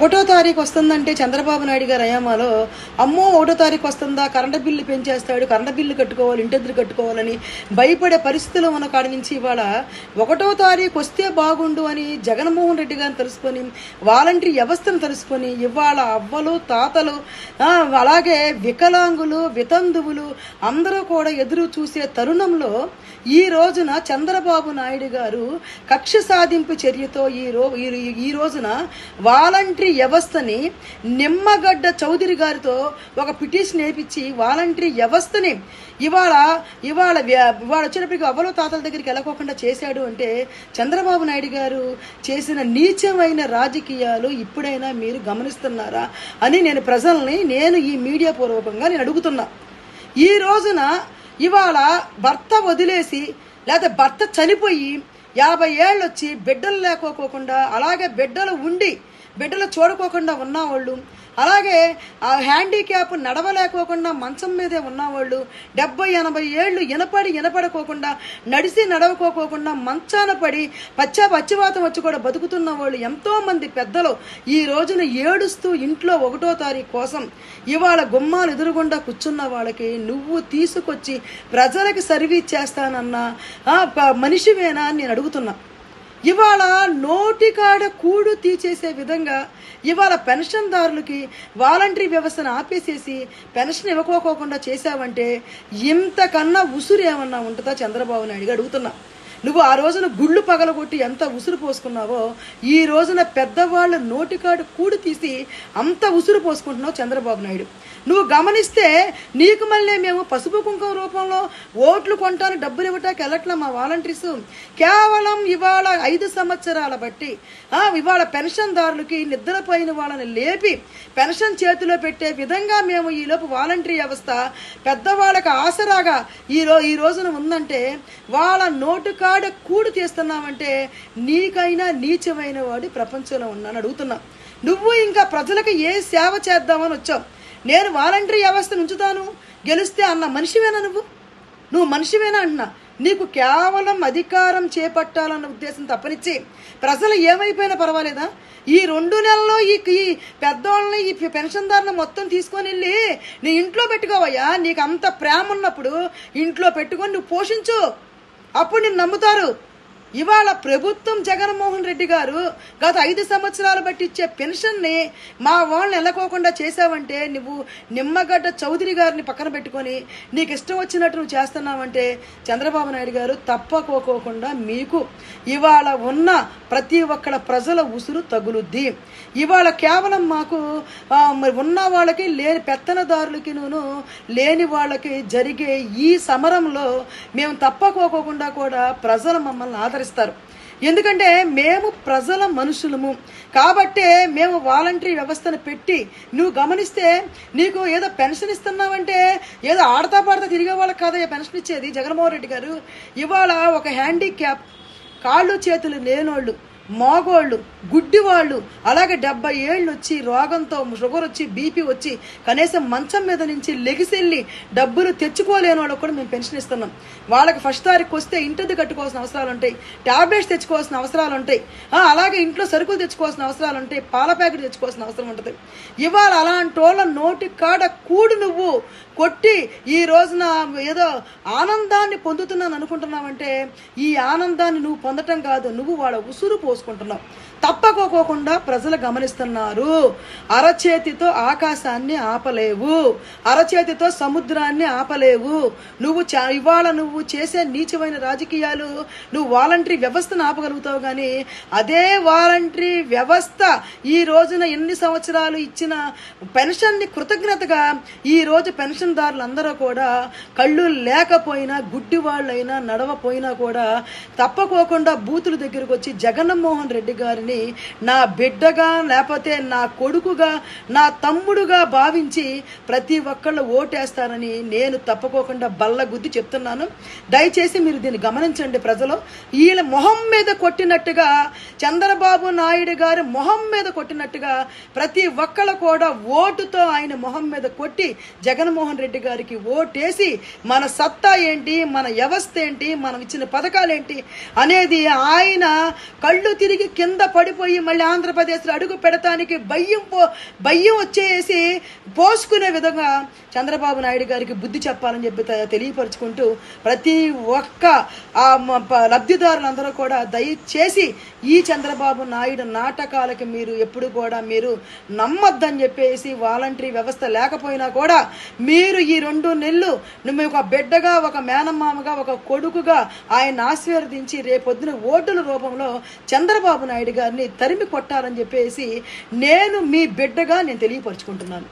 1వ తారీఖు వస్తుందంటే చంద్రబాబు నాయుడు గారు అయామాలో అమ్మో 1వ తారీఖు వస్తుందా, కరెంటు బిల్లు పెంచేస్తాడు, కరెంటు బిల్లు కట్టుకోవాలి, ఇంటెద్దులు కట్టుకోవాలని భయపడే పరిస్థితుల్లో ఉన్న కాడి నుంచి ఇవాళ 1వ తారీఖు వస్తే బాగుండు అని జగన్మోహన్ రెడ్డి గారిని తెలుసుకొని వాలంటరీ వ్యవస్థను తెలుసుకొని ఇవాళ అవ్వలు తాతలు అలాగే వికలాంగులు వితంతువులు అందరూ కూడా ఎదురు చూసే తరుణంలో ఈ రోజున చంద్రబాబు నాయుడు గారు కక్ష సాధింపు చర్యతో ఈ రోజున వాలంటరీ వ్యవస్థని నిమ్మగడ్డ చౌదరి గారితో ఒక పిటిషన్ వేయించి వాలంటరీ వ్యవస్థని ఇవాళ వచ్చేటప్పటికి అవ్వలో తాతల దగ్గరికి వెళ్ళకోకుండా చేశాడు అంటే చంద్రబాబు నాయుడు గారు చేసిన నీచమైన రాజకీయాలు ఇప్పుడైనా మీరు గమనిస్తున్నారా అని నేను ఈ మీడియా పూర్వకంగా నేను అడుగుతున్నా. ఈ రోజున ఇవాళ భర్త వదిలేసి లేకపోతే భర్త చనిపోయి 50 ఏళ్ళు వచ్చి బిడ్డలు లేకోకుండా అలాగే బిడ్డలు ఉండి బిడ్డలు చూడుకోకుండా ఉన్నవాళ్ళు, అలాగే ఆ హ్యాండిక్యాప్ నడవలేకోకుండా మంచం మీదే ఉన్నవాళ్ళు, 70-80 ఏళ్ళు వినపడకోకుండా నడవకోకుండా మంచాన పడి పచ్చివాతం వచ్చి కూడా బతుకుతున్న వాళ్ళు ఎంతో మంది పెద్దలు ఈ రోజున ఏడుస్తూ ఇంట్లో 1వ తారీఖు కోసం ఇవాళ గుమ్మాలు ఎదురుగుండా కూర్చున్న వాళ్ళకి నువ్వు తీసుకొచ్చి ప్రజలకు సర్వీస్ చేస్తానన్నా మనిషివేనా అని నేను అడుగుతున్నా. ఇవాళ నోటికాడ కూడు తీసేసే విధంగా ఇవాళ పెన్షన్దారులకి వాలంటరీ వ్యవస్థను ఆపేసేసి పెన్షన్ ఇవ్వకోకుండా చేశావంటే ఇంతకన్నా ఉసురు ఏమన్నా ఉంటుందా చంద్రబాబు నాయుడు అడుగుతున్నా. నువ్వు ఆ రోజున గుళ్ళు పగలగొట్టి ఎంత ఉసురు పోసుకున్నావో ఈ రోజున పెద్దవాళ్ళ నోటికాడు కూడు తీసి అంత ఉసురు పోసుకుంటున్నావు చంద్రబాబు నాయుడు. నువ్వు గమనిస్తే నీకు మళ్ళీ మేము పసుపు కుంకుమ రూపంలో ఓట్లు కొంటాను డబ్బులు ఇవ్వటానికి వెళ్ళట్లా మా వాలంటీర్స్. కేవలం ఇవాళ 5 సంవత్సరాల బట్టి ఇవాళ పెన్షన్దారులకి నిద్రపోయిన వాళ్ళని లేపి పెన్షన్ చేతిలో పెట్టే విధంగా మేము ఈలోపు వాలంటరీ వ్యవస్థ పెద్దవాళ్ళకి ఆసరాగా ఈ రోజున ఉందంటే వాళ్ళ నోటుకాడ కూడు తీస్తున్నామంటే నీకైనా నీచమైన వాడు ప్రపంచంలో ఉన్నాను అడుగుతున్నా. నువ్వు ఇంకా ప్రజలకు ఏ సేవ చేద్దామని వచ్చావు. నేను వాలంటరీ వ్యవస్థను ఉంచుతాను గెలిస్తే అన్న మనిషివేనా నువ్వు మనిషివేనా అంటున్నా. నీకు కేవలం అధికారం చేపట్టాలన్న ఉద్దేశం తప్పనిచ్చి ప్రజలు ఏమైపోయినా పర్వాలేదా? ఈ 2 నెలల్లో ఈ పెద్దవాళ్ళని ఈ పెన్షన్దారుని మొత్తం తీసుకొని వెళ్ళి నీ ఇంట్లో పెట్టుకోవయ్యా. నీకు అంత ప్రేమ ఉన్నప్పుడు ఇంట్లో పెట్టుకొని నువ్వు పోషించు, అప్పుడు నిన్ను నమ్ముతారు. ఇవాళ ప్రభుత్వం జగన్మోహన్ రెడ్డి గారు గత 5 సంవత్సరాలు బట్టి ఇచ్చే పెన్షన్ని మా వాళ్ళని వెళ్ళకోకుండా చేసావంటే నువ్వు నిమ్మగడ్డ చౌదరి గారిని పక్కన పెట్టుకొని నీకు ఇష్టం వచ్చినట్టు నువ్వు చేస్తున్నావంటే చంద్రబాబు నాయుడు గారు తప్పకోకుండా మీకు ఇవాళ ఉన్న ప్రతి ఒక్కళ్ళ ప్రజల ఉసురు తగులుద్ది. ఇవాళ కేవలం మాకు ఉన్న వాళ్ళకి లేని పెత్తనదారులకి లేని వాళ్ళకి జరిగే ఈ సమరంలో మేము తప్పకోకుండా కూడా ప్రజలు మమ్మల్ని ఆదరిస్తారు. ఎందుకంటే మేము ప్రజల మనుషులము కాబట్టే మేము వాలంటరీ వ్యవస్థను పెట్టి నువ్వు గమనిస్తే నీకు ఏదో పెన్షన్ ఇస్తున్నావంటే ఏదో ఆడతా పాడతా తిరిగే వాళ్ళకి కాదా పెన్షన్ ఇచ్చేది జగన్మోహన్ రెడ్డి గారు. ఇవాళ ఒక హ్యాండిక్యాప్ కాళ్ళు చేతులు లేనోళ్ళు, మోగోళ్ళు, గుడ్డివాళ్ళు, అలాగే 70 ఏళ్ళు వచ్చి రోగంతో షుగర్ వచ్చి బీపీ వచ్చి కనీసం మంచం మీద నుంచి లెగిసెళ్ళి డబ్బులు తెచ్చుకోలేని వాళ్ళకి కూడా మేము పెన్షన్ ఇస్తున్నాం. వాళ్ళకి 1వ తారీఖు వస్తే ఇంటిది కట్టుకోవాల్సిన అవసరాలు ఉంటాయి, ట్యాబ్లెట్స్ తెచ్చుకోవాల్సిన అవసరాలు ఉంటాయి, అలాగే ఇంట్లో సరుకులు తెచ్చుకోవాల్సిన అవసరాలు ఉంటాయి, పాల ప్యాకెట్ తెచ్చుకోవాల్సిన అవసరం ఉంటుంది. ఇవాళ అలాంటి వాళ్ళ నోటి కాడ కూడు నువ్వు కొట్టి ఈ రోజున ఏదో ఆనందాన్ని పొందుతున్నాను అనుకుంటున్నావంటే ఈ ఆనందాన్ని నువ్వు పొందటం కాదు, నువ్వు వాళ్ళ ఉసురు పోసుకుంటున్నావు. తప్పకోకుండా ప్రజలు గమనిస్తున్నారు. అరచేతితో ఆకాశాన్ని ఆపలేవు, అరచేతితో సముద్రాన్ని ఆపలేవు. ఇవాళ నువ్వు చేసే నీచమైన రాజకీయాలు నువ్వు వాలంటరీ వ్యవస్థను ఆపగలుగుతావు కానీ అదే వాలంటరీ వ్యవస్థ ఈ రోజున ఎన్ని సంవత్సరాలు ఇచ్చిన పెన్షన్ని కృతజ్ఞతగా ఈ రోజు పెన్షన్దారులందరూ కూడా కళ్ళు లేకపోయినా గుడ్డి వాళ్ళైనా నడవపోయినా కూడా తప్పకోకుండా బూతుల దగ్గరకు వచ్చి జగన్మోహన్ రెడ్డి గారిని నా బిడ్డగా లేకపోతే నా కొడుకుగా నా తమ్ముడుగా భావించి ప్రతి ఒక్కళ్ళు ఓటేస్తారని నేను తప్పకోకుండా బల్లగుద్ది చెప్తున్నాను. దయచేసి మీరు దీన్ని గమనించండి. ప్రజలు వీళ్ళ మొహం మీద కొట్టినట్టుగా చంద్రబాబు నాయుడు గారి మొహం మీద కొట్టినట్టుగా ప్రతి ఒక్కళ్ళు కూడా ఓటుతో ఆయన మొహం మీద కొట్టి జగన్మోహన్ రెడ్డి గారికి ఓటేసి మన సత్తా ఏంటి, మన వ్యవస్థ ఏంటి, మనం ఇచ్చిన పథకాలు ఏంటి అనేది ఆయన కళ్ళు తిరిగి కింద పడిపోయి మళ్ళీ ఆంధ్రప్రదేశ్లో అడుగు పెడతానికి భయం వచ్చేసి పోసుకునే విధంగా చంద్రబాబు నాయుడు గారికి బుద్ధి చెప్పాలని చెప్పి తెలియపరుచుకుంటూ ప్రతి ఒక్క లబ్ధిదారులందరూ కూడా దయచేసి ఈ చంద్రబాబు నాయుడు నాటకాలకి మీరు ఎప్పుడు కూడా మీరు నమ్మొద్దని చెప్పేసి వాలంటరీ వ్యవస్థ లేకపోయినా కూడా మీరు ఈ 2 నెలలు నువ్వు ఒక బిడ్డగా, ఒక మేనమామగా, ఒక కొడుకుగా ఆయన ఆశీర్వదించి రేపొద్దున ఓటుల రూపంలో చంద్రబాబు నాయుడు గారిని తరిమి కొట్టాలని చెప్పేసి నేను మీ బిడ్డగా నేను తెలియపరుచుకుంటున్నాను.